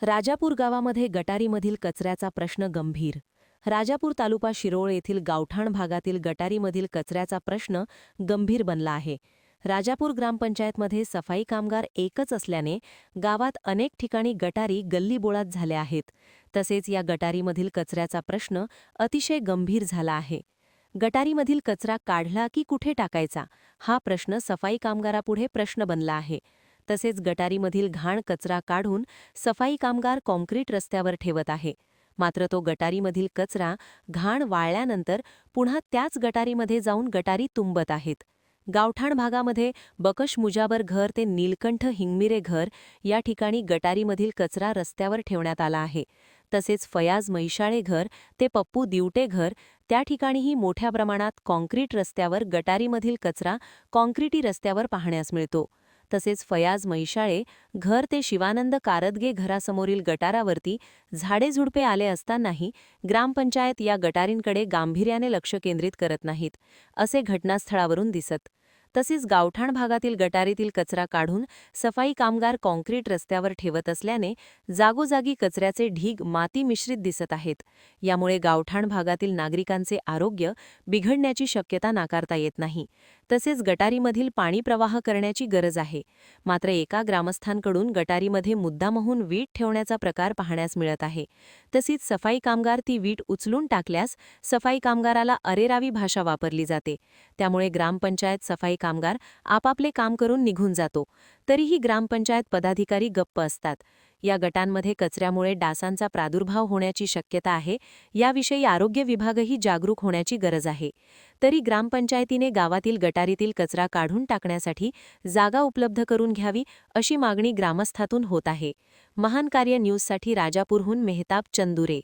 राजापूर गावामध्ये गटारीमधील कचऱ्याचा प्रश्न गंभीर. राजापूर तालुका शिरोळ येथील गावठाण भागातील गटारीमधील कचऱ्याचा प्रश्न गंभीर बनला आहे. राजापूर ग्रामपंचायतमध्ये सफाई कामगार एकच असल्याने गावात अनेक ठिकाणी गटारी गल्लीबोळात झाल्या आहेत. तसेच या गटारीमधील कचऱ्याचा प्रश्न अतिशय गंभीर झाला आहे. गटारीमधील कचरा काढला की कुठे टाकायचा, हा प्रश्न सफाई कामगारापुढे प्रश्न बनला आहे. तसेच गटारीमधील घाण कचरा काढून सफाई कामगार कॉन्क्रीट रस्त्यावर ठेवत आहे. मात्र तो गटारीमधील कचरा घाण वाळल्यानंतर पुन्हा त्याच गटारीमध्ये जाऊन गटारी तुंबत आहेत. गावठाण भागामध्ये बकश मुजाबर घर ते नीलकंठ हिंगमिरे घर या ठिकाणी गटारीमधील कचरा रस्त्यावर ठेवण्यात आला आहे. तसेच फयाज मैशाळे घर ते पप्पू दिवटे घर त्या ठिकाणीही मोठ्या प्रमाणात कॉन्क्रीट रस्त्यावर गटारीमधील कचरा कॉन्क्रिटी रस्त्यावर पाहण्यास मिळतो. तसेच फयाज मैशाळे घर ते शिवानंद कारदगे घरासमोरील गटारावरती झाडेझुडपे आले असतानाही ग्रामपंचायत या गटारींकडे गांभीर्याने लक्ष केंद्रित करत नाहीत, असे घटनास्थळावरून दिसत. तसेच गावठाण भागातील गटारीतील कचरा काढून सफाई कामगार कॉन्क्रीट रस्त्यावर ठेवत असल्याने जागोजागी कचऱ्याचे ढीग माती मिश्रित दिसत आहेत. यामुळे गावठाण भागातील नागरिकांचे आरोग्य बिघडण्याची शक्यता नाकारता येत नाही. तसेच गटारीमधील पाणी प्रवाह करण्याची गरज आहे. मात्र एका ग्रामस्थांकडून गटारीमध्ये मुद्दामहून वीट ठेवण्याचा प्रकार पाहण्यास मिळत आहे. तसेच सफाई कामगार ती वीट उचलून टाकल्यास सफाई कामगाराला अरेरावी भाषा वापरली जाते. त्यामुळे ग्रामपंचायत सफाई कामगार आपापले काम करून निघून जातो. तरीही ग्रामपंचायत पदाधिकारी गप्प असतात. या गटांमध्ये कचऱ्यामुळे डासांचा प्रादुर्भाव होण्याची शक्यता आहे. याविषयी आरोग्य विभागही जागरूक होण्याची गरज आहे. तरी ग्रामपंचायतीने गावातील गटारीतील कचरा काढून टाकण्यासाठी जागा उपलब्ध करून घ्यावी, अशी मागणी ग्रामस्थातून होत आहे. महान कार्य न्यूजसाठी राजापूरहून मेहताब चंदुरे.